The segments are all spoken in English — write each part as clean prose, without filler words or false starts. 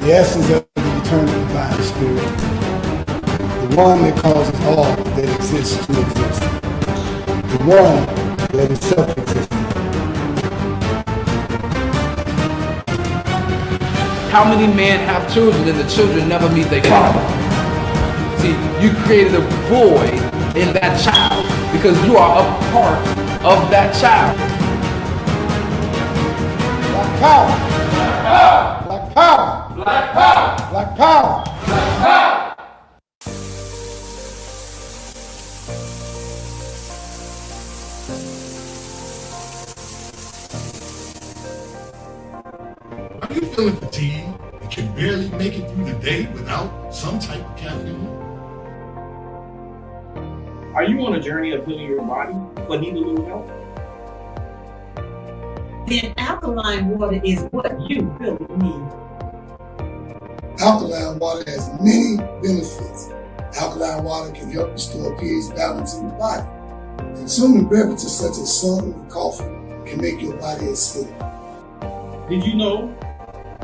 the essence of the eternal divine spirit, the one that causes all that exists to exist, the one that is self-existent. How many men have children and the children never meet their father? See, you created a void in that child because you are a part of that child. Black power! Black power! Black power! Black power! Black power! Are you feeling fatigued and can barely make it through the day without some type of caffeine? Are you on a journey of healing your body but need a little help? Then alkaline water is what you really need. Alkaline water has many benefits. Alkaline water can help restore pH balance in the body. Consuming beverages such as soda and coffee can make your body acidic. Did you know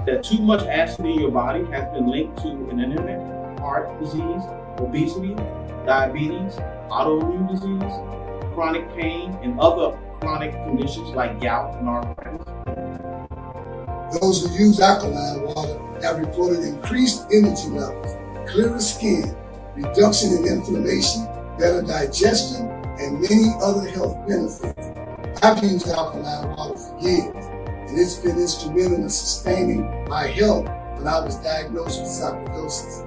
that too much acid in your body has been linked to an anemic, heart disease, obesity, diabetes, autoimmune disease, chronic pain, and other chronic conditions like gout and arthritis? Those who use alkaline water have reported increased energy levels, clearer skin, reduction in inflammation, better digestion, and many other health benefits. I've used alkaline water for years, and it's been instrumental in sustaining my health when I was diagnosed with sarcoidosis.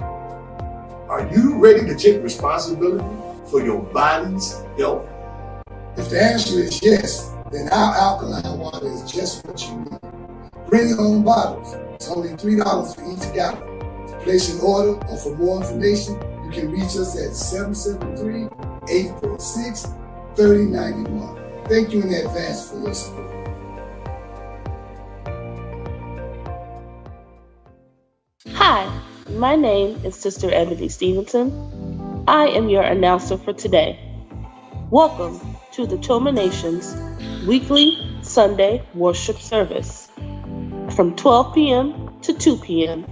Are you ready to take responsibility for your body's health? If the answer is yes, then our alkaline water is just what you need. Bring your own bottles. It's only $3 for each gallon. To place an order or for more information, you can reach us at 773-846-3091. Thank you in advance for your support. Hi, my name is Sister Ebony Stevenson. I am your announcer for today. Welcome to the TOMA Nation's weekly Sunday worship service from 12 p.m. to 2 p.m.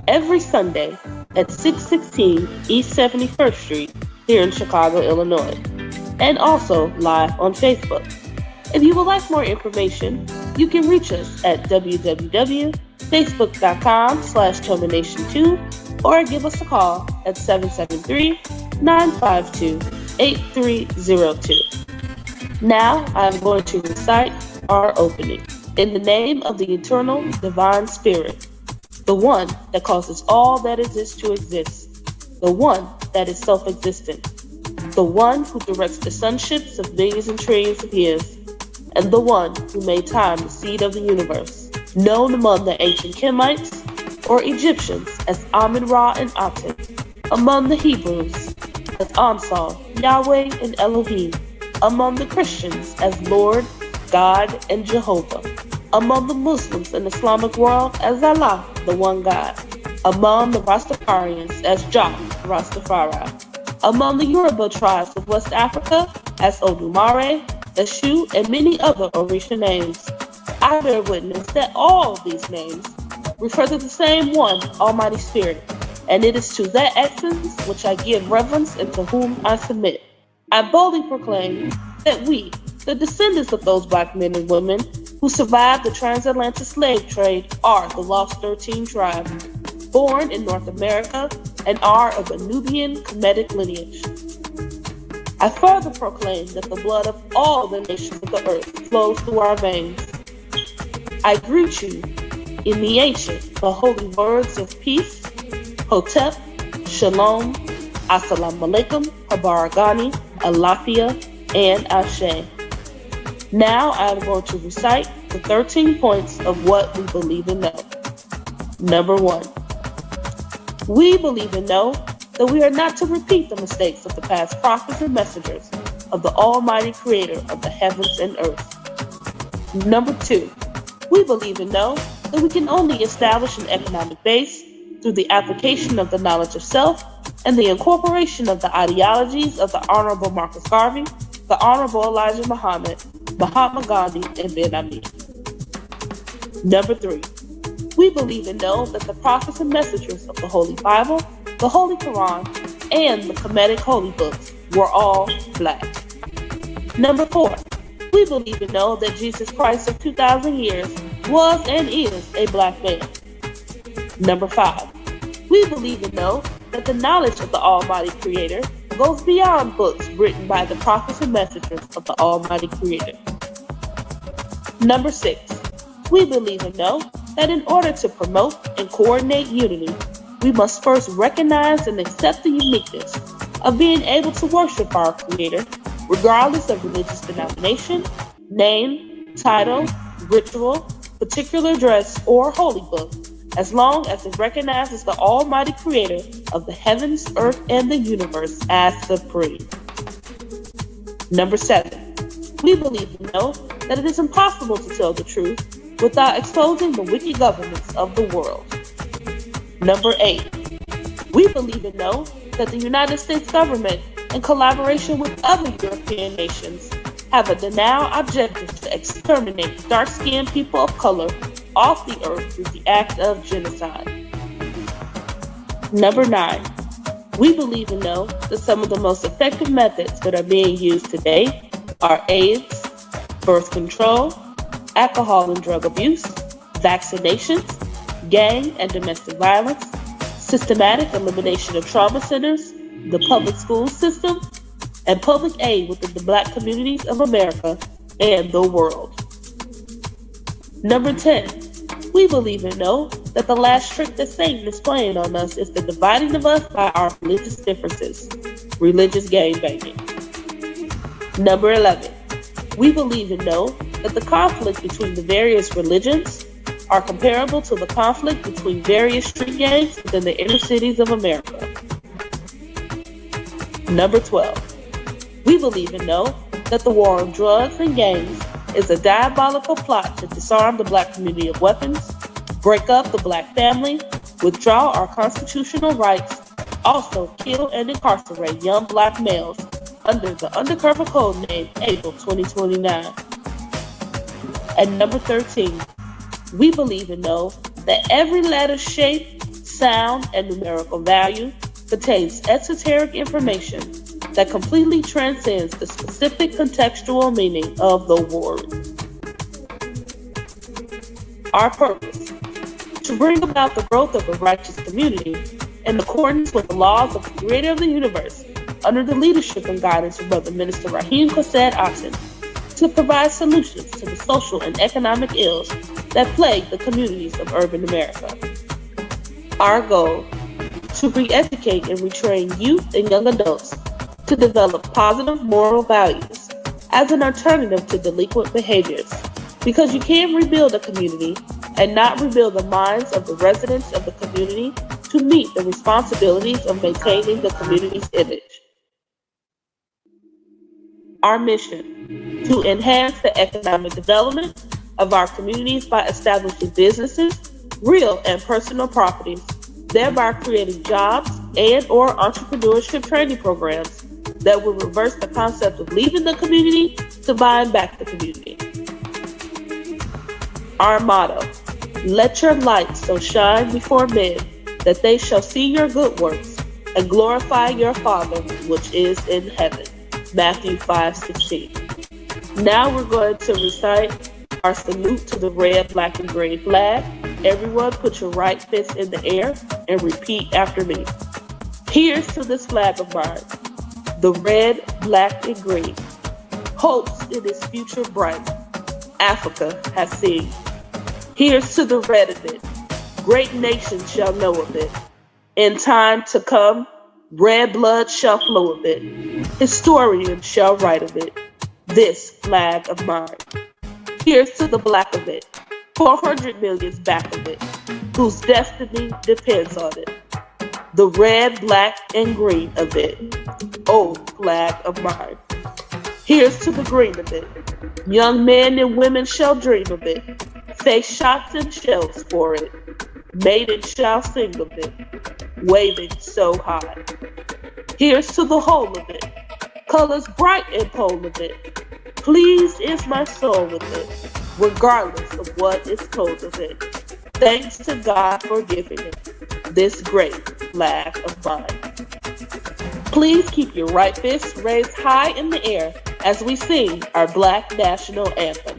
every Sunday at 616 East 71st Street here in Chicago, Illinois, and also live on Facebook. If you would like more information, you can reach us at www.facebook.com/TomaNation2 or give us a call at 773-952-8302. Now I'm going to recite our opening. In the name of the eternal divine spirit, the one that causes all that exists to exist, the one that is self-existent, the one who directs the sunships of millions and trillions of years, and the one who made time the seed of the universe, known among the ancient Kemites or Egyptians as Amun-Ra and Aton, among the Hebrews as Ansar, Yahweh, and Elohim, among the Christians as Lord, God, and Jehovah, among the Muslims and Islamic world as Allah, the one God, among the Rastafarians as Jah, Rastafari, among the Yoruba tribes of West Africa as Odumare, Eshu, and many other Orisha names. I bear witness that all these names refer to the same one, Almighty Spirit, and it is to that essence which I give reverence and to whom I submit. I boldly proclaim that we, the descendants of those black men and women who survived the transatlantic slave trade, are the Lost 13 tribe, born in North America and are of a Nubian Kemetic lineage. I further proclaim that the blood of all the nations of the earth flows through our veins. I greet you in the ancient but holy words of peace, Hotep, Shalom, Assalamu alaikum, Habaragani, Alafia, and Ashe. Now I am going to recite the 13 points of what we believe and know. Number 1. We believe and know that we are not to repeat the mistakes of the past prophets and messengers of the Almighty Creator of the heavens and earth. Number 2. We believe and know that we can only establish an economic base through the application of the knowledge of self and the incorporation of the ideologies of the Honorable Marcus Garvey, the Honorable Elijah Muhammad, Mahatma Gandhi, and Ben Ami. Number 3. We We believe and know that the prophets and messengers of the Holy Bible, the Holy Quran, and the Kemetic Holy Books were all black. Number 4, we believe and know that Jesus Christ of 2,000 years was and is a black man. Number 5, we believe and know that the knowledge of the Almighty Creator goes beyond books written by the prophets and messengers of the Almighty Creator. Number 6, we believe and know that in order to promote and coordinate unity, we must first recognize and accept the uniqueness of being able to worship our Creator, regardless of religious denomination, name, title, ritual, particular dress, or holy book, as long as it recognizes the Almighty Creator of the heavens, earth, and the universe as supreme. Number 7, we believe and know that it is impossible to tell the truth without exposing the wicked governments of the world. Number 8, we believe and know that the United States government, in collaboration with other European nations, have a denial objective to exterminate dark-skinned people of color off the earth through the act of genocide. Number 9, we believe and know that some of the most effective methods that are being used today are AIDS, birth control, alcohol and drug abuse, vaccinations, gang and domestic violence, systematic elimination of trauma centers, the public school system, and public aid within the black communities of America and the world. Number 10, we believe and know that the last trick that Satan is playing on us is the dividing of us by our religious differences, religious gangbanging. Number 11, we believe and know that the conflict between the various religions are comparable to the conflict between various street gangs within the inner cities of America. Number 12, we believe and know that the war on drugs and gangs is a diabolical plot to disarm the black community of weapons, break up the black family, withdraw our constitutional rights, also kill and incarcerate young black males under the undercover code name April 2029. And number 13, we believe and know that every letter, shape, sound, and numerical value contains esoteric information that completely transcends the specific contextual meaning of the word. Our purpose: to bring about the growth of a righteous community in accordance with the laws of the Creator of the universe, under the leadership and guidance of Brother Minister Hakim Aton, to provide solutions to the social and economic ills that plague the communities of urban America. Our goal: to re-educate and retrain youth and young adults to develop positive moral values as an alternative to delinquent behaviors, because you can't rebuild a community and not rebuild the minds of the residents of the community to meet the responsibilities of maintaining the community's image. Our mission: to enhance the economic development of our communities by establishing businesses, real and personal properties, thereby creating jobs and or entrepreneurship training programs that will reverse the concept of leaving the community to buying back the community. Our motto: let your light so shine before men that they shall see your good works and glorify your Father which is in heaven. Matthew 5:16. Now we're going to recite our salute to the red, black, and green flag. Everyone put your right fist in the air and repeat after me. Here's to this flag of mine, the red, black, and green. Hopes in its future bright, Africa has seen. Here's to the red of it, great nations shall know of it. In time to come, red blood shall flow of it. Historians shall write of it, this flag of mine. Here's to the black of it, 400 million's back of it, whose destiny depends on it. The red, black, and green of it, oh flag of mine. Here's to the green of it, young men and women shall dream of it, face shots and shells for it, maidens shall sing of it, waving so high. Here's to the whole of it, colors bright and pole of it, pleased is my soul with it, regardless of what is told of it. Thanks to God for giving it, this great lack of mine. Please keep your right fist raised high in the air as we sing our Black National Anthem.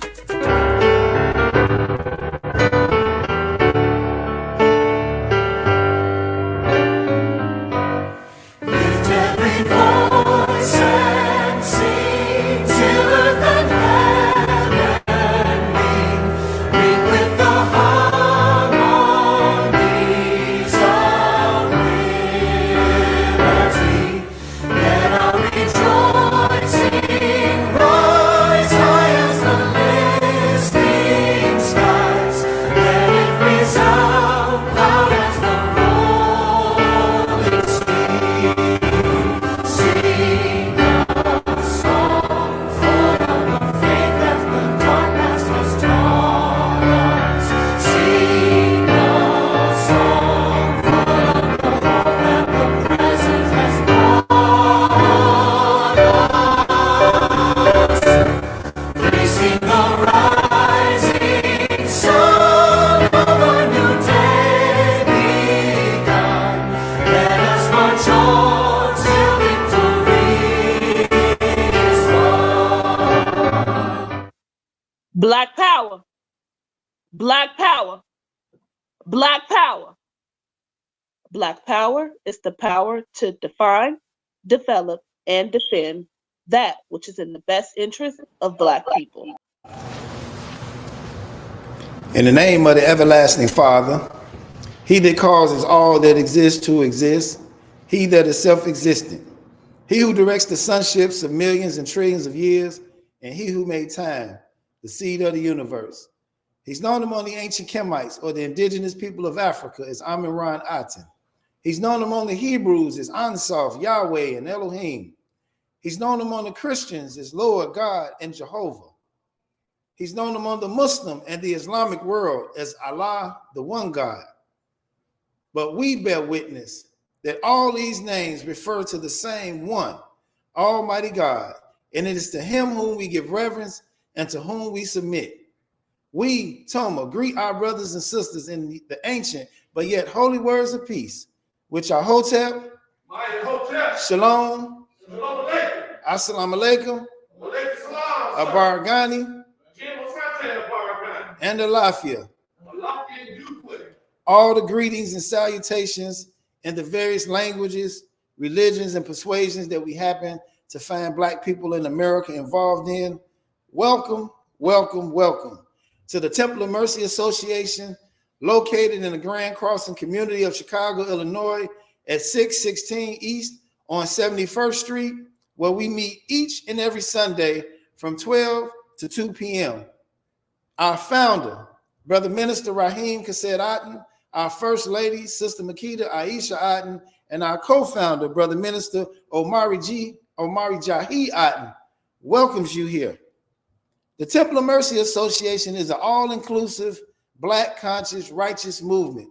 Black power, black power, black power. Black power is the power to define, develop, and defend that which is in the best interest of Black people. In the name of the everlasting Father, he that causes all that exists to exist, he that is self-existent, he who directs the sunships of millions and trillions of years, and he who made time, the seed of the universe. He's known among the ancient Kemites or the indigenous people of Africa as Amun-Ra and Aton. He's known among the Hebrews as Ansof, Yahweh, and Elohim. He's known among the Christians as Lord God and Jehovah. He's known among the Muslim and the Islamic world as Allah, the one God. But we bear witness that all these names refer to the same one, Almighty God, and it is to him whom we give reverence and to whom we submit. We, TOMA, greet our brothers and sisters in the ancient but yet holy words of peace, which are Hotep, Shalom, Assalamu alaikum, Abaragani, and Alafia. All the greetings and salutations in the various languages, religions, and persuasions that we happen to find Black people in America involved in. Welcome, welcome, welcome to the Temple of Mercy Association, located in the Grand Crossing community of Chicago, Illinois, at 616 East on 71st Street, where we meet each and every Sunday from 12 to 2 p.m. Our founder, Brother Minister Rahim Kased Aton, our First Lady, Sister Makita Aisha Aton, and our co-founder, Brother Minister Omari Jahi Aton, welcomes you here. The Temple of Mercy Association is an all-inclusive, Black conscious, righteous movement,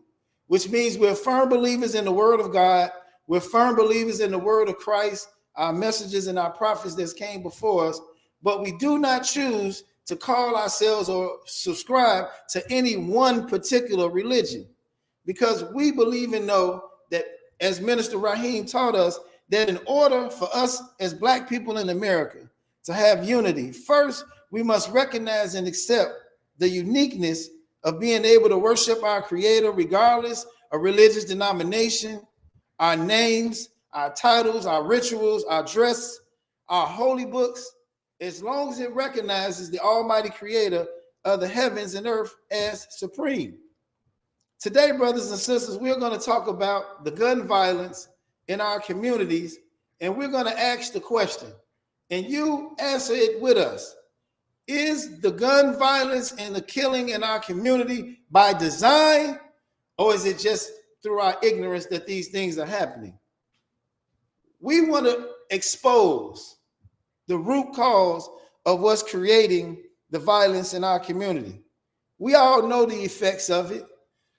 which means we're firm believers in the word of God. We're firm believers in the word of Christ, our messages and our prophets that came before us, but we do not choose to call ourselves or subscribe to any one particular religion, because we believe and know that, as Minister Rahim taught us, that in order for us as Black people in America to have unity, first, we must recognize and accept the uniqueness of being able to worship our Creator regardless of religious denomination, our names, our titles, our rituals, our dress, our holy books, as long as it recognizes the Almighty Creator of the heavens and earth as supreme. Today, brothers and sisters, we're going to talk about the gun violence in our communities, and we're going to ask the question, and you answer it with us. Is the gun violence and the killing in our community by design, or is it just through our ignorance that these things are happening? We want to expose the root cause of what's creating the violence in our community. We all know the effects of it.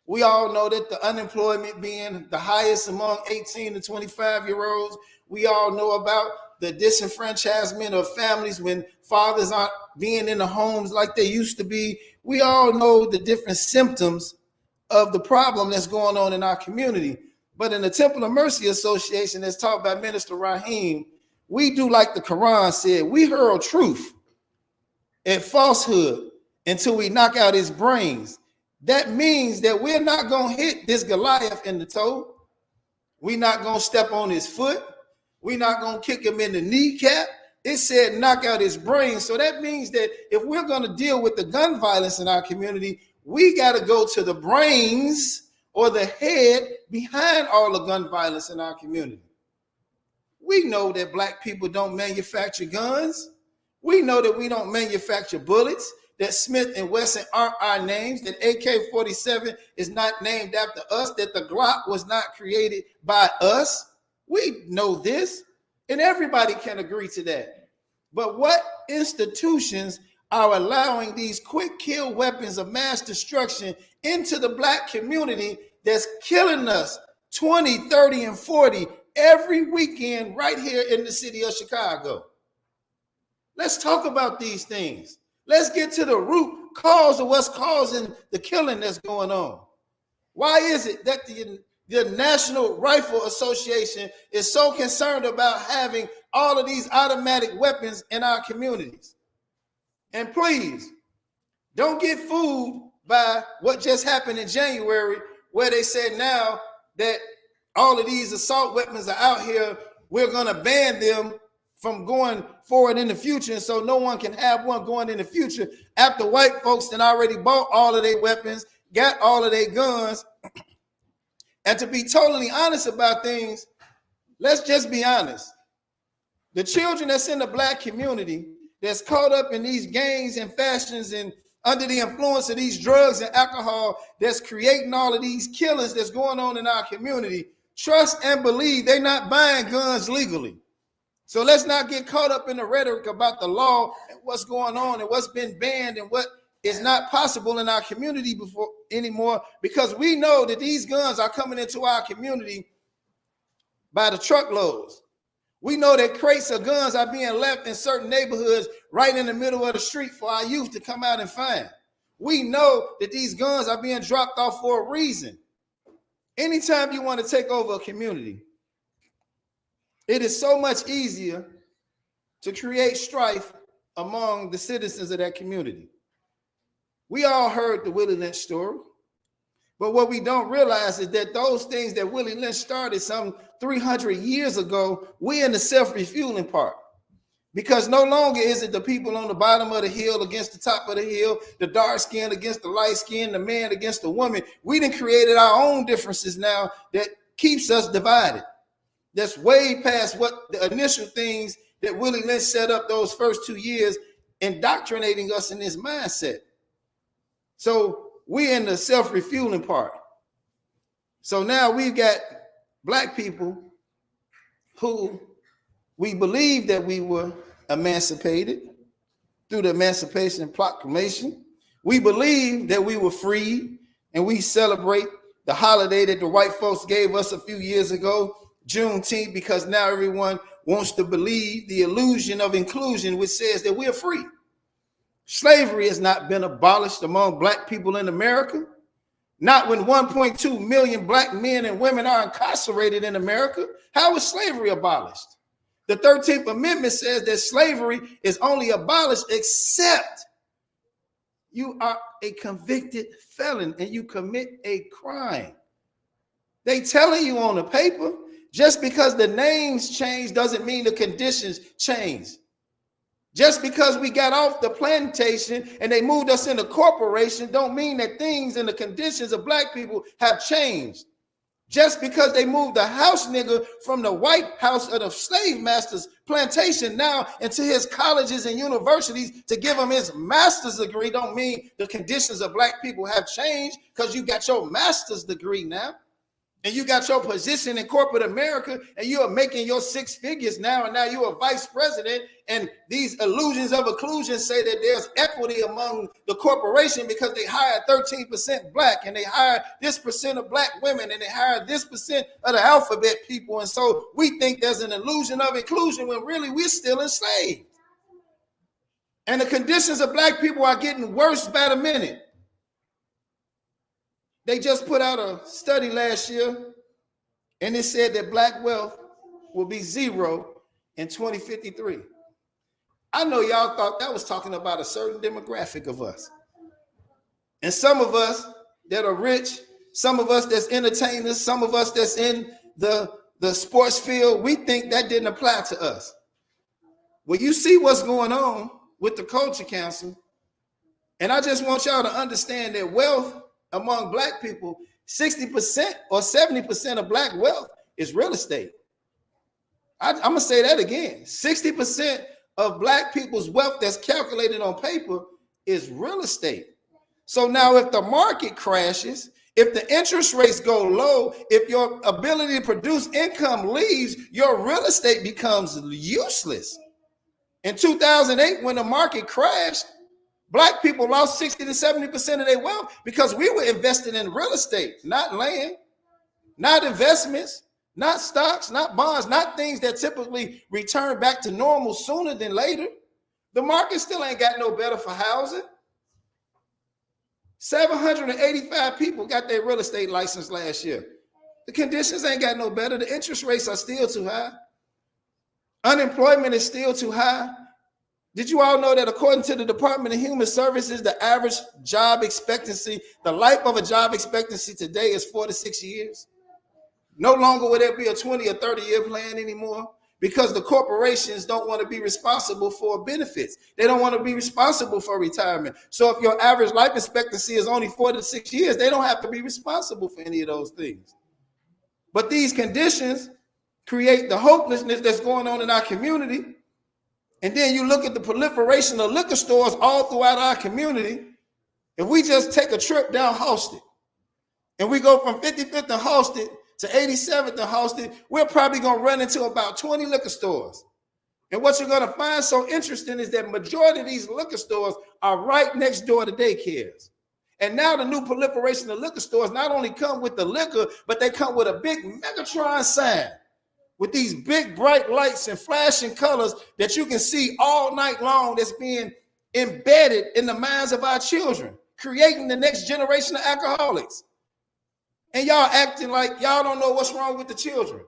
We all know that the unemployment being the highest among 18 to 25-year-olds. We all know about the disenfranchisement of families when fathers aren't being in the homes like they used to be. We all know the different symptoms of the problem that's going on in our community. But in the Temple of Mercy Association, that's taught by Minister Raheem, we do like the Quran said, we hurl truth and falsehood until we knock out his brains. That means that we're not going to hit this Goliath in the toe. We're not going to step on his foot. We're not going to kick him in the kneecap. It said knock out his brains. So that means that if we're going to deal with the gun violence in our community, we got to go to the brains or the head behind all the gun violence in our community. We know that black people don't manufacture guns. We know that we don't manufacture bullets, that Smith and Wesson aren't our names, that AK-47 is not named after us, that the Glock was not created by us. We know this, and everybody can agree to that. But what institutions are allowing these quick kill weapons of mass destruction into the black community that's killing us 20, 30, and 40 every weekend right here in the city of Chicago? Let's talk about these things. Let's get to the root cause of what's causing the killing that's going on. Why is it that the National Rifle Association is so concerned about having all of these automatic weapons in our communities? And please, don't get fooled by what just happened in January, where they said now that all of these assault weapons are out here, we're going to ban them from going forward in the future, and so no one can have one going in the future after white folks that already bought all of their weapons, got all of their guns. And to be totally honest about things, let's just be honest. The children that's in the black community that's caught up in these gangs and fashions and under the influence of these drugs and alcohol that's creating all of these killings that's going on in our community, trust and believe they're not buying guns legally. So let's not get caught up in the rhetoric about the law and what's going on and what's been banned and what is not possible in our community anymore, because we know that these guns are coming into our community by the truckloads. We know that crates of guns are being left in certain neighborhoods right in the middle of the street for our youth to come out and find. We know that these guns are being dropped off for a reason. Anytime you want to take over a community, it is so much easier to create strife among the citizens of that community. We all heard the Willie Lynch story, but what we don't realize is that those things that Willie Lynch started some 300 years ago, we're in the self-refueling part. Because no longer is it the people on the bottom of the hill against the top of the hill, the dark skin against the light skin, the man against the woman. We done created our own differences now that keeps us divided. That's way past what the initial things that Willie Lynch set up those first 2 years, indoctrinating us in this mindset. So we're in the self-refueling part. So now we've got black people who we believe that we were emancipated through the Emancipation Proclamation. We believe that we were free, and we celebrate the holiday that the white folks gave us a few years ago, Juneteenth, because now everyone wants to believe the illusion of inclusion, which says that we're free. Slavery has not been abolished among black people in America. Not when 1.2 million black men and women are incarcerated in America. How is slavery abolished? The 13th Amendment says that slavery is only abolished except you are a convicted felon and you commit a crime. They telling you on the paper, just because the names change doesn't mean the conditions change. Just because we got off the plantation and they moved us into corporation don't mean that things and the conditions of black people have changed. Just because they moved the house nigga from the white house of the slave master's plantation now into his colleges and universities to give him his master's degree don't mean the conditions of black people have changed, because you got your master's degree now. And you got your position in corporate America, and you are making your 6 figures now, and now you're a vice president, and these illusions of inclusion say that there's equity among the corporation because they hired 13% black, and they hired this percent of black women, and they hired this percent of the alphabet people, and so we think there's an illusion of inclusion when really we're still enslaved. And the conditions of black people are getting worse by the minute. They just put out a study last year, and it said that black wealth will be zero in 2053. I know y'all thought that was talking about a certain demographic of us. And some of us that are rich, some of us that's entertainers, some of us that's in the sports field, we think that didn't apply to us. Well, you see what's going on with the Culture Council, and I just want y'all to understand that wealth among black people, 60% or 70% of black wealth is real estate. I'm gonna say that again. 60% of black people's wealth that's calculated on paper is real estate. So now if the market crashes, if the interest rates go low, if your ability to produce income leaves, your real estate becomes useless. In 2008, when the market crashed, black people lost 60 to 70% of their wealth because we were investing in real estate, not land, not investments, not stocks, not bonds, not things that typically return back to normal sooner than later. The market still ain't got no better for housing. 785 people got their real estate license last year. The conditions ain't got no better. The interest rates are still too high. Unemployment is still too high. Did you all know that according to the Department of Human Services, the average job expectancy, the life of a job expectancy today is 4 to 6 years? No longer will there be a 20 or 30-year plan anymore because the corporations don't want to be responsible for benefits. They don't want to be responsible for retirement. So if your average life expectancy is only 4 to 6 years, they don't have to be responsible for any of those things. But these conditions create the hopelessness that's going on in our community. And then you look at the proliferation of liquor stores all throughout our community. If we just take a trip down Halsted and we go from 55th and Halsted to 87th and Halsted, we're probably going to run into about 20 liquor stores. And what you're going to find so interesting is that majority of these liquor stores are right next door to daycares. And now the new proliferation of liquor stores not only come with the liquor, but they come with a big Megatron sign with these big bright lights and flashing colors that you can see all night long that's being embedded in the minds of our children, creating the next generation of alcoholics. And y'all acting like y'all don't know what's wrong with the children.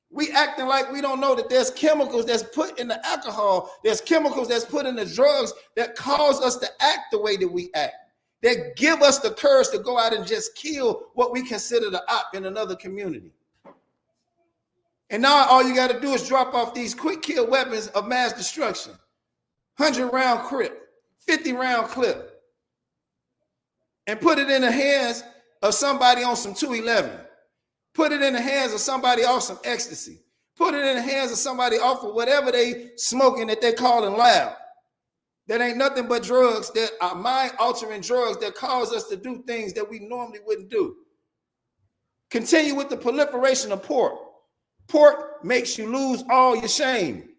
We acting like we don't know that there's chemicals that's put in the alcohol, there's chemicals that's put in the drugs that cause us to act the way that we act, that give us the courage to go out and just kill what we consider the op in another community. And now all you got to do is drop off these quick kill weapons of mass destruction. 100-round clip, 50-round clip, and put it in the hands of somebody on some 211. Put it in the hands of somebody off some ecstasy. Put it in the hands of somebody off of whatever they smoking that they calling loud. That ain't nothing but drugs that are mind-altering drugs that cause us to do things that we normally wouldn't do. Continue with the proliferation of pork. Pork makes you lose all your shame.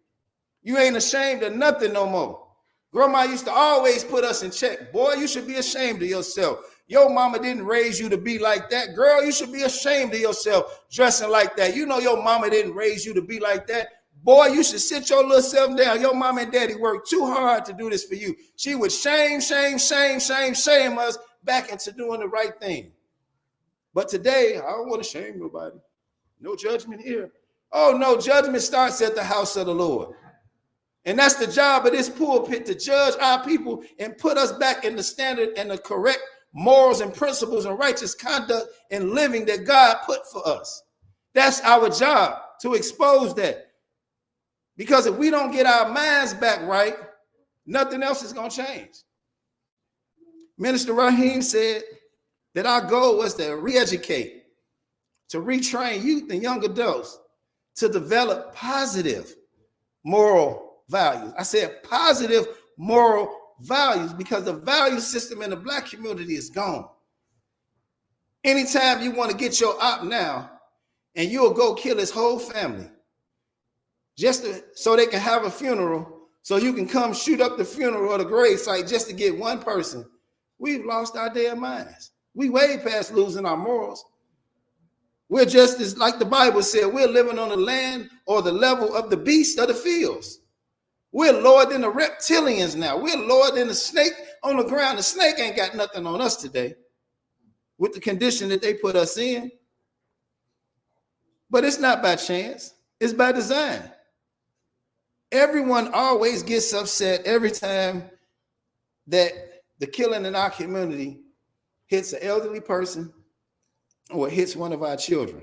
You ain't ashamed of nothing no more. Grandma used to always put us in check. Boy, you should be ashamed of yourself. Your mama didn't raise you to be like that. Girl, you should be ashamed of yourself dressing like that. You know your mama didn't raise you to be like that. Boy, you should sit your little self down. Your mama and daddy worked too hard to do this for you. She would shame us back into doing the right thing. But today, I don't want to shame nobody. No judgment here. Oh, no, judgment starts at the house of the Lord. And that's the job of this pulpit, to judge our people and put us back in the standard and the correct morals and principles and righteous conduct and living that God put for us. That's our job, to expose that. Because if we don't get our minds back right, nothing else is going to change. Minister Rahim said that our goal was to re-educate, to retrain youth and young adults to develop positive moral values. I said positive moral values because the value system in the black community is gone. Anytime you want to get your op now, and you'll go kill his whole family just so they can have a funeral, so you can come shoot up the funeral or the grave site just to get one person. We've lost our damn minds. We way past losing our morals. We're just as, like the Bible said, we're living on the land or the level of the beasts of the fields. We're lower than the reptilians now. We're lower than the snake on the ground. The snake ain't got nothing on us today. with the condition that they put us in. But it's not by chance, it's by design. Everyone always gets upset every time that the killing in our community hits an elderly person or hits one of our children.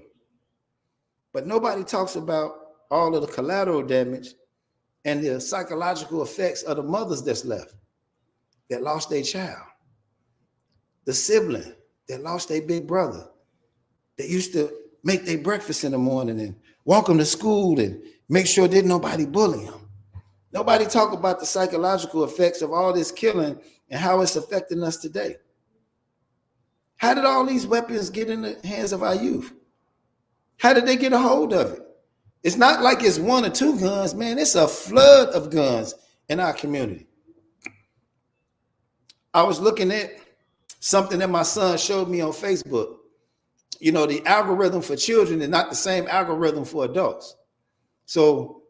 But nobody talks about all of the collateral damage and the psychological effects of the mothers that's left, that lost their child, the sibling that lost their big brother, that used to make their breakfast in the morning and walk them to school and make sure didn't nobody bully them. Nobody talk about the psychological effects of all this killing and how it's affecting us today. How did all these weapons get in the hands of our youth? How did they get a hold of it? It's not like it's one or two guns, man. It's a flood of guns in our community. I was looking at something that my son showed me on Facebook. You know, the algorithm for children is not the same algorithm for adults. So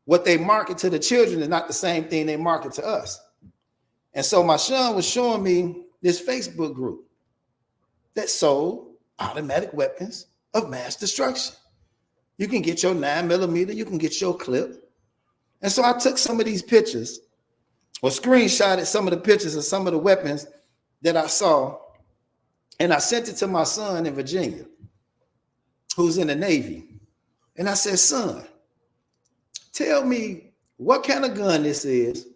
what they market to the children is not the same thing they market to us. And so my son was showing me this Facebook group that sold automatic weapons of mass destruction. You can get your 9mm, you can get your clip. And so I took some of these pictures or screenshotted some of the pictures of some of the weapons that I saw, and I sent it to my son in Virginia, who's in the Navy. And I said, son, tell me what kind of gun this is,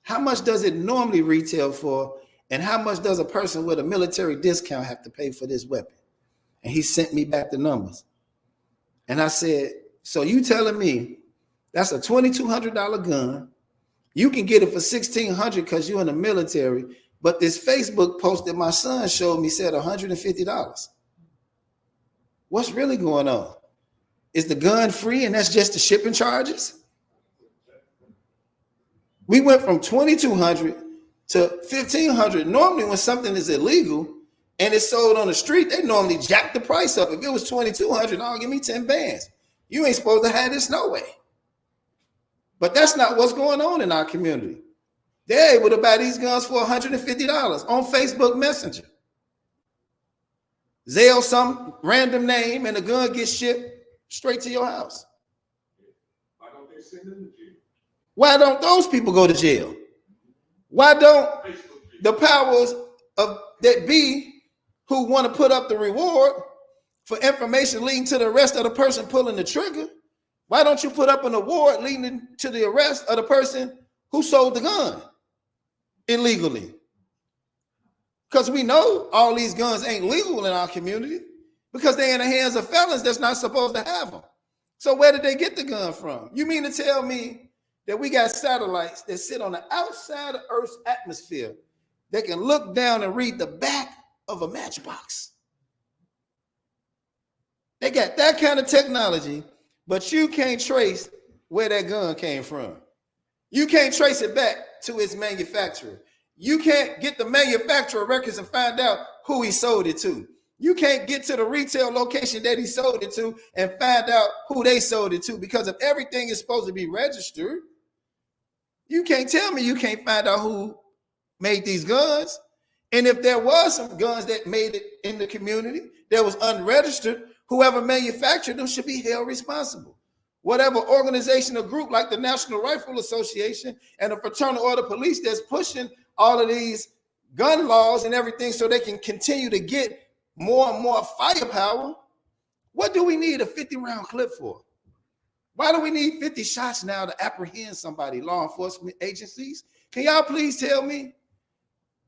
how much does it normally retail for, and how much does a person with a military discount have to pay for this weapon? And he sent me back the numbers. And I said, so you telling me that's a $2,200 gun, you can get it for $1,600 because you're in the military, but this Facebook post that my son showed me said $150. What's really going on? Is the gun free and that's just the shipping charges? We went from $2,200 to $1,500. Normally when something is illegal and it's sold on the street, they normally jack the price up. If it was $2,200, oh, give me 10 bands. You ain't supposed to have this no way. But that's not what's going on in our community. They're able to buy these guns for $150 on Facebook Messenger. Zelle some random name and the gun gets shipped straight to your house. Why don't they send them to jail? Why don't those people go to jail? Why don't the powers of that be who want to put up the reward for information leading to the arrest of the person pulling the trigger? Why don't you put up an award leading to the arrest of the person who sold the gun illegally? Because we know all these guns ain't legal in our community because they're in the hands of felons that's not supposed to have them. So where did they get the gun from? You mean to tell me that we got satellites that sit on the outside of Earth's atmosphere that can look down and read the back of a matchbox? They got that kind of technology, but you can't trace where that gun came from. You can't trace it back to its manufacturer. You can't get the manufacturer records and find out who he sold it to. You can't get to the retail location that he sold it to and find out who they sold it to, because if everything is supposed to be registered, you can't tell me you can't find out who made these guns. And if there was some guns that made it in the community that was unregistered, whoever manufactured them should be held responsible. Whatever organization or group like the National Rifle Association and the Fraternal Order Police that's pushing all of these gun laws and everything so they can continue to get more and more firepower. What do we need a 50-round clip for? Why do we need 50 shots now to apprehend somebody, law enforcement agencies? Can y'all please tell me?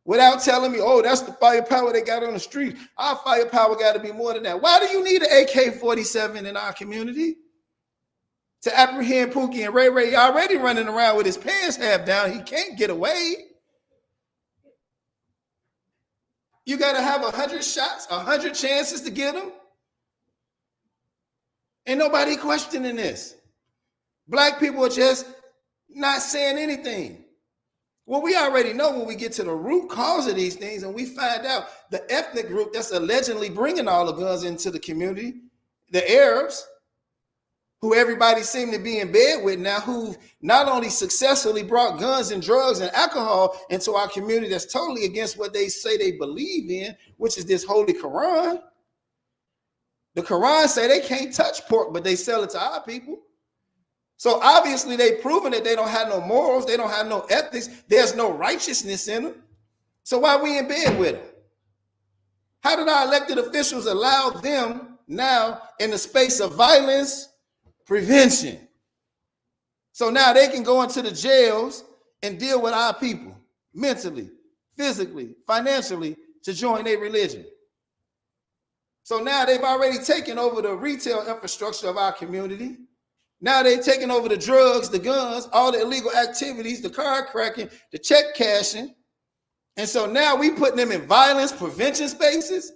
Without telling me, oh, that's the firepower they got on the street. Our firepower got to be more than that. Why do you need an AK-47 in our community? To apprehend Pookie and Ray Ray already running around with his pants half down. He can't get away. You got to have 100 shots, 100 chances to get him. Ain't nobody questioning this. Black people are just not saying anything. Well, we already know when we get to the root cause of these things and we find out the ethnic group that's allegedly bringing all the guns into the community, the Arabs, who everybody seemed to be in bed with now, who not only successfully brought guns and drugs and alcohol into our community that's totally against what they say they believe in, which is this holy Quran. The Quran say they can't touch pork, but they sell it to our people. So obviously they've proven that they don't have no morals, they don't have no ethics, there's no righteousness in them. So why are we in bed with them? How did our elected officials allow them now in the space of violence prevention? So now they can go into the jails and deal with our people mentally, physically, financially to join their religion. So now they've already taken over the retail infrastructure of our community. Now they've taken over the drugs, the guns, all the illegal activities, the card cracking, the check cashing. And so now we putting them in violence prevention spaces.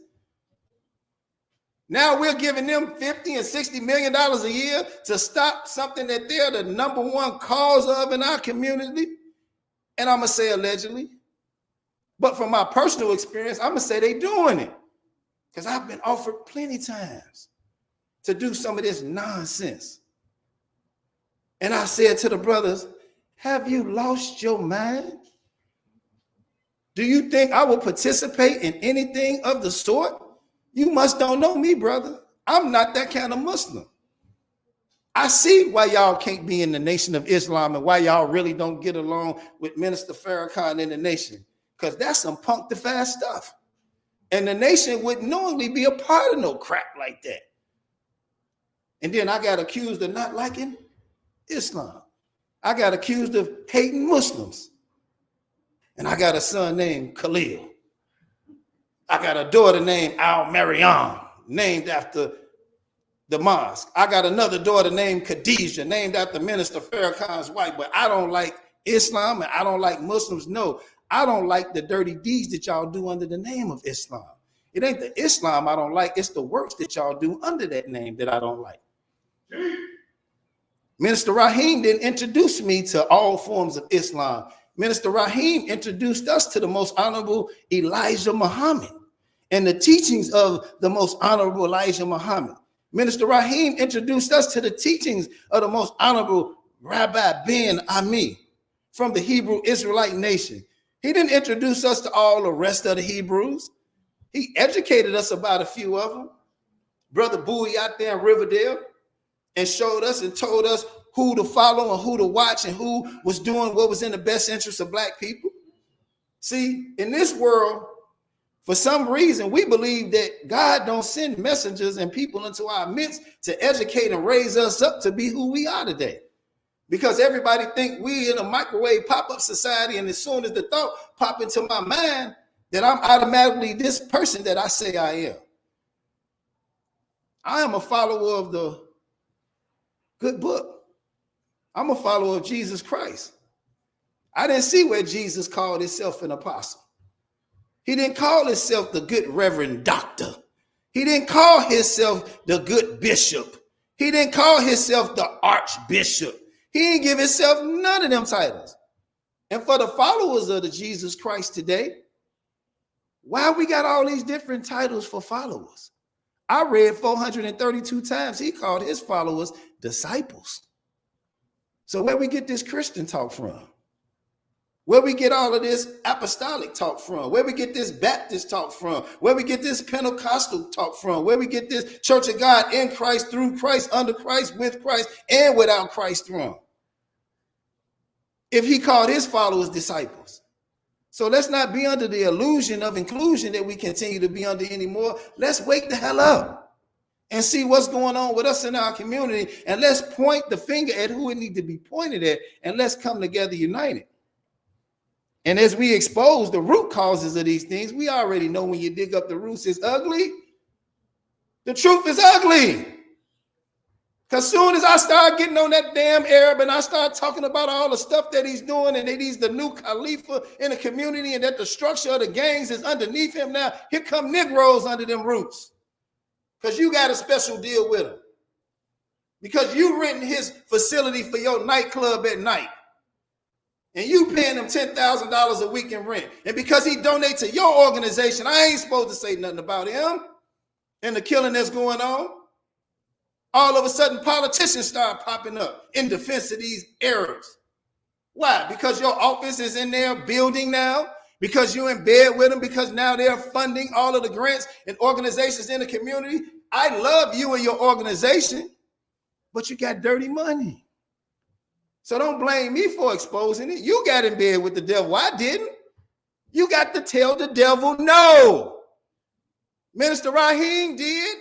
Now we're giving them $50 and $60 million a year to stop something that they're the number one cause of in our community. And I'm going to say allegedly. But from my personal experience, I'm going to say they're doing it. Because I've been offered plenty times to do some of this nonsense. And I said to the brothers, have you lost your mind? Do you think I will participate in anything of the sort? You must don't know me, brother. I'm not that kind of Muslim. I see why y'all can't be in the Nation of Islam and why y'all really don't get along with Minister Farrakhan in the nation. Because that's some punktified stuff. And the nation wouldn't knowingly be a part of no crap like that. And then I got accused of not liking Islam. I got accused of hating Muslims. And I got a son named Khalil. I got a daughter named Al-Mariam, named after the mosque. I got another daughter named Khadijah, named after Minister Farrakhan's wife. But I don't like Islam and I don't like Muslims. No, I don't like the dirty deeds that y'all do under the name of Islam. It ain't the Islam I don't like. It's the works that y'all do under that name that I don't like. Minister Rahim didn't introduce me to all forms of Islam. Minister Rahim introduced us to the most honorable Elijah Muhammad and the teachings of the most honorable Elijah Muhammad. Minister Rahim introduced us to the teachings of the most honorable Rabbi Ben Ami from the Hebrew Israelite nation. He didn't introduce us to all the rest of the Hebrews. He educated us about a few of them. Brother Bowie out there in Riverdale, and showed us and told us who to follow and who to watch and who was doing what was in the best interest of black people. See, in this world, for some reason, we believe that God don't send messengers and people into our midst to educate and raise us up to be who we are today. Because everybody think we in a microwave pop-up society, and as soon as the thought pop into my mind, that I'm automatically this person that I say I am. I am a follower of the good book. I'm a follower of Jesus Christ. I didn't see where Jesus called himself an apostle. He didn't call himself the good reverend doctor. He didn't call himself the good bishop. He didn't call himself the archbishop. He didn't give himself none of them titles. And for the followers of the Jesus Christ today, why we got all these different titles for followers? I read 432 times he called his followers disciples. So where we get this Christian talk from? Where we get all of this apostolic talk from? Where we get this Baptist talk from? Where we get this Pentecostal talk from? Where we get this Church of God in Christ, through Christ, under Christ, with Christ, and without Christ from? If he called his followers disciples. So let's not be under the illusion of inclusion that we continue to be under anymore. Let's wake the hell up and see what's going on with us in our community. And let's point the finger at who it needs to be pointed at. And let's come together united. And as we expose the root causes of these things, we already know when you dig up the roots, it's ugly. The truth is ugly. Because soon as I start getting on that damn Arab and I start talking about all the stuff that he's doing and that he's the new Khalifa in the community and that the structure of the gangs is underneath him now, here come Negroes under them roots. Because you got a special deal with him. Because you renting his facility for your nightclub at night. And you paying him $10,000 a week in rent. And because he donates to your organization, I ain't supposed to say nothing about him and the killing that's going on. All of a sudden, politicians start popping up in defense of these Arabs. Why? Because your office is in their building now, because you're in bed with them, because now they're funding all of the grants and organizations in the community. I love you and your organization, but you got dirty money. So don't blame me for exposing it. You got in bed with the devil. I didn't. You got to tell the devil no. Minister Raheem did.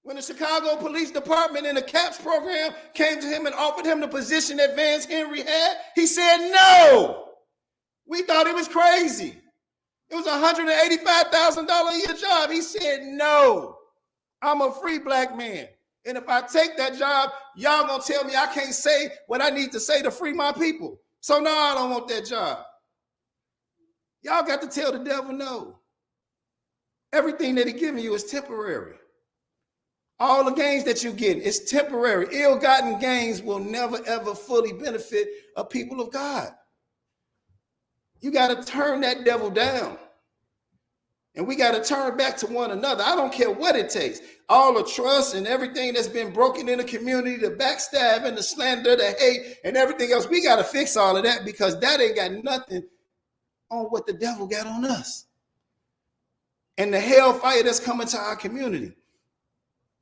When the Chicago Police Department and the CAPS program came to him and offered him the position that Vance Henry had, he said no. We thought he was crazy. It was a $185,000 a year job. He said no. I'm a free black man. And if I take that job, y'all gonna tell me I can't say what I need to say to free my people. So no, I don't want that job. Y'all got to tell the devil no. Everything that he giving you is temporary. All the gains that you get is temporary. Ill-gotten gains will never, ever fully benefit a people of God. You got to turn that devil down. And we got to turn back to one another. I don't care what it takes. All the trust and everything that's been broken in the community, the backstab and the slander, the hate and everything else, we got to fix all of that, because that ain't got nothing on what the devil got on us. And the hellfire that's coming to our community.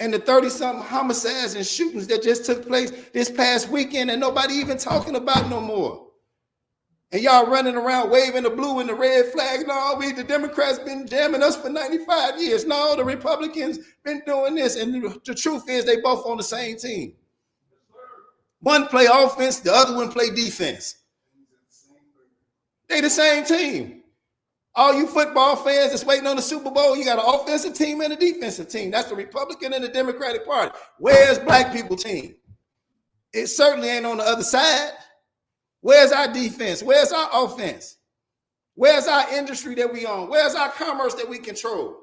And the 30-something homicides and shootings that just took place this past weekend and nobody even talking about no more. And y'all running around waving the blue and the red flag. No, the Democrats been jamming us for 95 years. No, the Republicans been doing this. And the truth is they both on the same team. One play offense, the other one play defense. They the same team. All you football fans that's waiting on the Super Bowl, you got an offensive team and a defensive team. That's the Republican and the Democratic Party. Where's black people team? It certainly ain't on the other side. Where's our defense? Where's our offense? Where's our industry that we own? Where's our commerce that we control?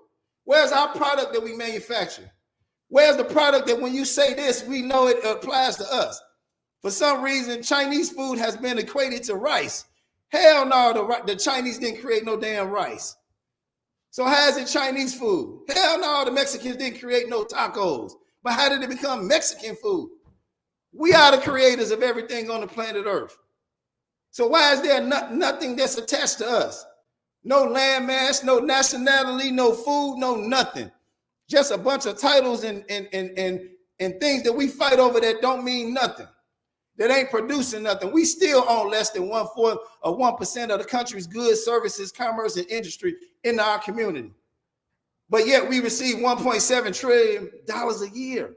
Where's our product that we manufacture? Where's the product that when you say this, we know it applies to us? For some reason, Chinese food has been equated to rice. Hell no, the Chinese didn't create no damn rice. So how is it Chinese food? Hell no, the Mexicans didn't create no tacos. But how did it become Mexican food? We are the creators of everything on the planet Earth. So why is there nothing that's attached to us? No landmass, no nationality, no food, no nothing. Just a bunch of titles and things that we fight over that don't mean nothing. That ain't producing nothing. We still own less than 1/4 or 1% of the country's goods, services, commerce, and industry in our community. But yet we receive $1.7 trillion a year.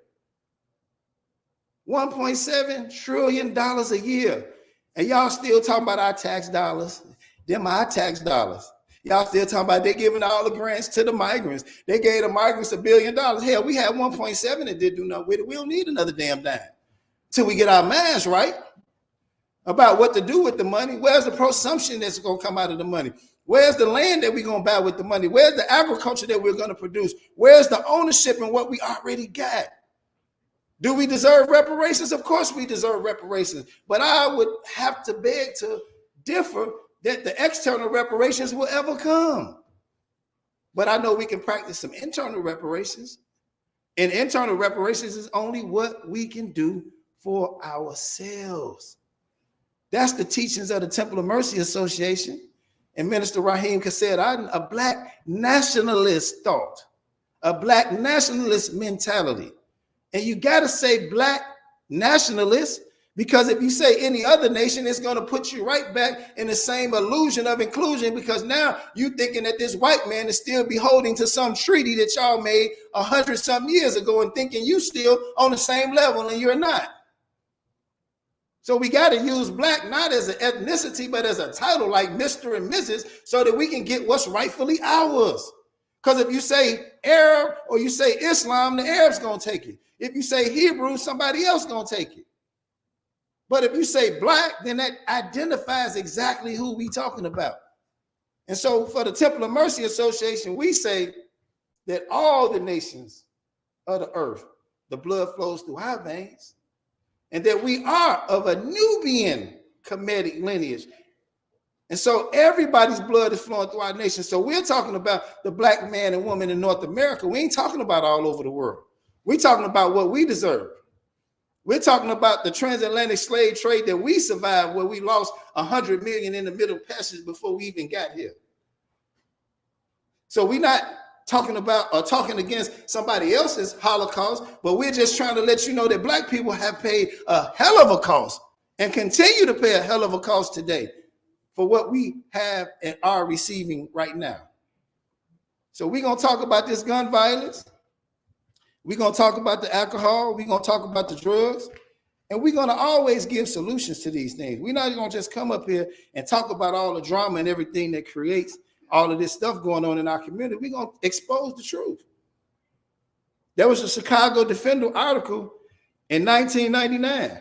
$1.7 trillion a year. And y'all still talking about our tax dollars. Them our tax dollars. Y'all still talking about they giving all the grants to the migrants. They gave the migrants $1 billion. Hell, we had 1.7 that did do nothing with it. We don't need another damn dime till we get our minds right about what to do with the money. Where's the prosumption that's going to come out of the money? Where's the land that we're going to buy with the money? Where's the agriculture that we're going to produce? Where's the ownership in what we already got? Do we deserve reparations? Of course we deserve reparations. But I would have to beg to differ that the external reparations will ever come. But I know we can practice some internal reparations. And internal reparations is only what we can do for ourselves. That's the teachings of the Temple of Mercy Association. And Minister Raheem said, a black nationalist thought, a black nationalist mentality. And you got to say black nationalist, because if you say any other nation, it's going to put you right back in the same illusion of inclusion, because now you thinking that this white man is still beholding to some treaty that y'all made 100-something years ago and thinking you still on the same level, and you're not. So we got to use black not as an ethnicity, but as a title like Mr. and Mrs. so that we can get what's rightfully ours. Because if you say Arab or you say Islam, the Arab's going to take it. If you say Hebrew, somebody else going to take it. But if you say black, then that identifies exactly who we talking about. And so for the Temple of Mercy Association, we say that all the nations of the earth, the blood flows through our veins, and that we are of a Nubian Kemetic lineage. And so everybody's blood is flowing through our nation. So we're talking about the black man and woman in North America. We ain't talking about all over the world. We're talking about what we deserve. We're talking about the transatlantic slave trade that we survived, where we lost 100 million in the Middle Passage before we even got here. So we're not talking about or talking against somebody else's Holocaust, but we're just trying to let you know that black people have paid a hell of a cost and continue to pay a hell of a cost today for what we have and are receiving right now. So we're going to talk about this gun violence. We're going to talk about the alcohol. We're going to talk about the drugs. And we're going to always give solutions to these things. We're not going to just come up here and talk about all the drama and everything that creates all of this stuff going on in our community. We're going to expose the truth. There was a Chicago Defender article in 1999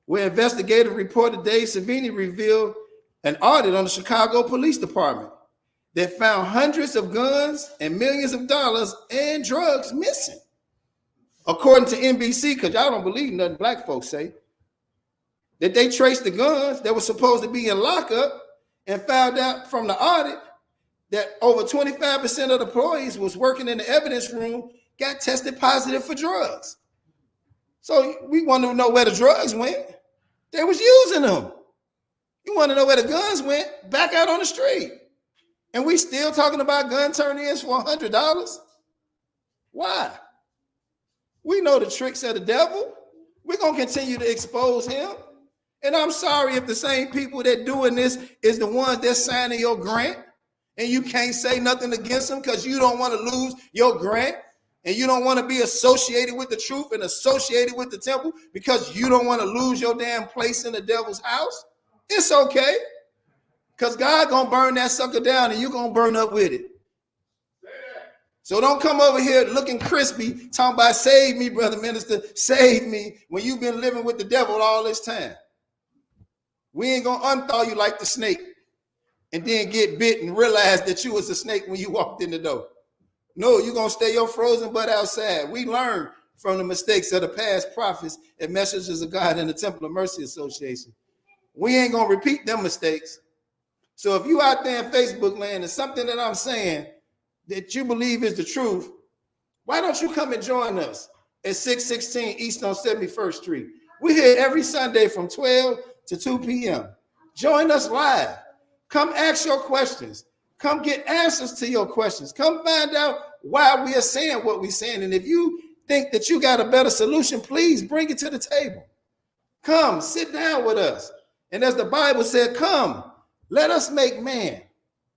where investigative reporter Dave Savini revealed an audit on the Chicago Police Department that found hundreds of guns and millions of dollars and drugs missing. According to NBC, because y'all don't believe nothing black folks say, that they traced the guns that were supposed to be in lockup and found out from the audit that over 25% of the employees was working in the evidence room got tested positive for drugs. So we want to know where the drugs went. They was using them. You want to know where the guns went? Back out on the street. And we still talking about gun turn-ins for $100? Why? We know the tricks of the devil. We're going to continue to expose him. And I'm sorry if the same people that doing this is the ones that's signing your grant and you can't say nothing against them because you don't want to lose your grant and you don't want to be associated with the truth and associated with the temple because you don't want to lose your damn place in the devil's house. It's okay. Because God gonna burn that sucker down and you're gonna burn up with it. So don't come over here looking crispy, talking about save me, brother minister, save me, when you've been living with the devil all this time. We ain't gonna unthaw you like the snake and then get bit and realize that you was a snake when you walked in the door. No, you're gonna stay your frozen butt outside. We learned from the mistakes of the past prophets and messengers of God in the Temple of Mercy Association. We ain't gonna repeat them mistakes. So if you out there in Facebook land and something that I'm saying that you believe is the truth, why don't you come and join us at 616 East on 71st Street? We're here every Sunday from 12 to 2 p.m. Join us live. Come ask your questions. Come get answers to your questions. Come find out why we are saying what we're saying. And if you think that you got a better solution, please bring it to the table. Come, sit down with us. And as the Bible said, come, let us make man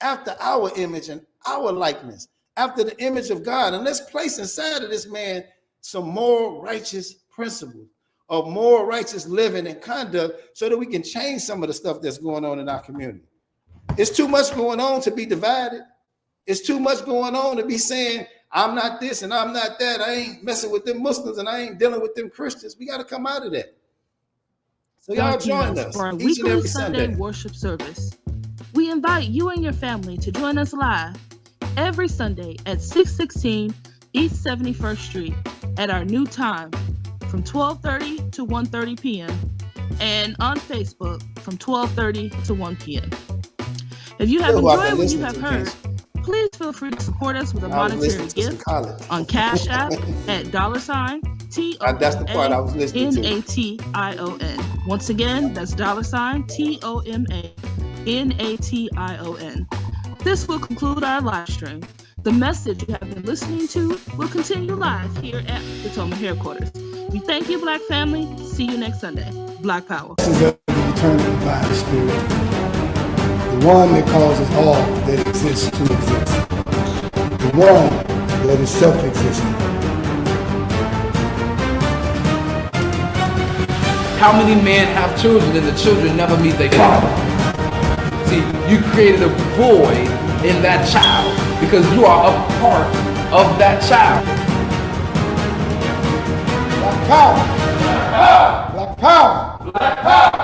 after our image and our likeness, after the image of God. And let's place inside of this man some more righteous principles of more righteous living and conduct so that we can change some of the stuff that's going on in our community. It's too much going on to be divided. It's too much going on to be saying, I'm not this and I'm not that. I ain't messing with them Muslims and I ain't dealing with them Christians. We got to come out of that. So y'all join us for our each and every weekly Sunday worship service. We invite you and your family to join us live every Sunday at 616 East 71st Street at our new time from 12:30 to 1:30 p.m. and on Facebook from 12:30 to 1 p.m. If you have enjoyed what you have heard, please feel free to support us with a monetary gift on Cash App at $TOMA. That's the part I was listening to. NATION. Once again, that's $TOMA. This will conclude our live stream. The message you have been listening to will continue live here at the TOMA headquarters. We thank you, Black family. See you next Sunday. Black Power. This is the eternal divine spirit, the one that causes all that exists to exist, the one that is self-existent. How many men have children and the children never meet their father? See, you created a void in that child because you are a part of that child. Black power! Black power! Black power! Black power!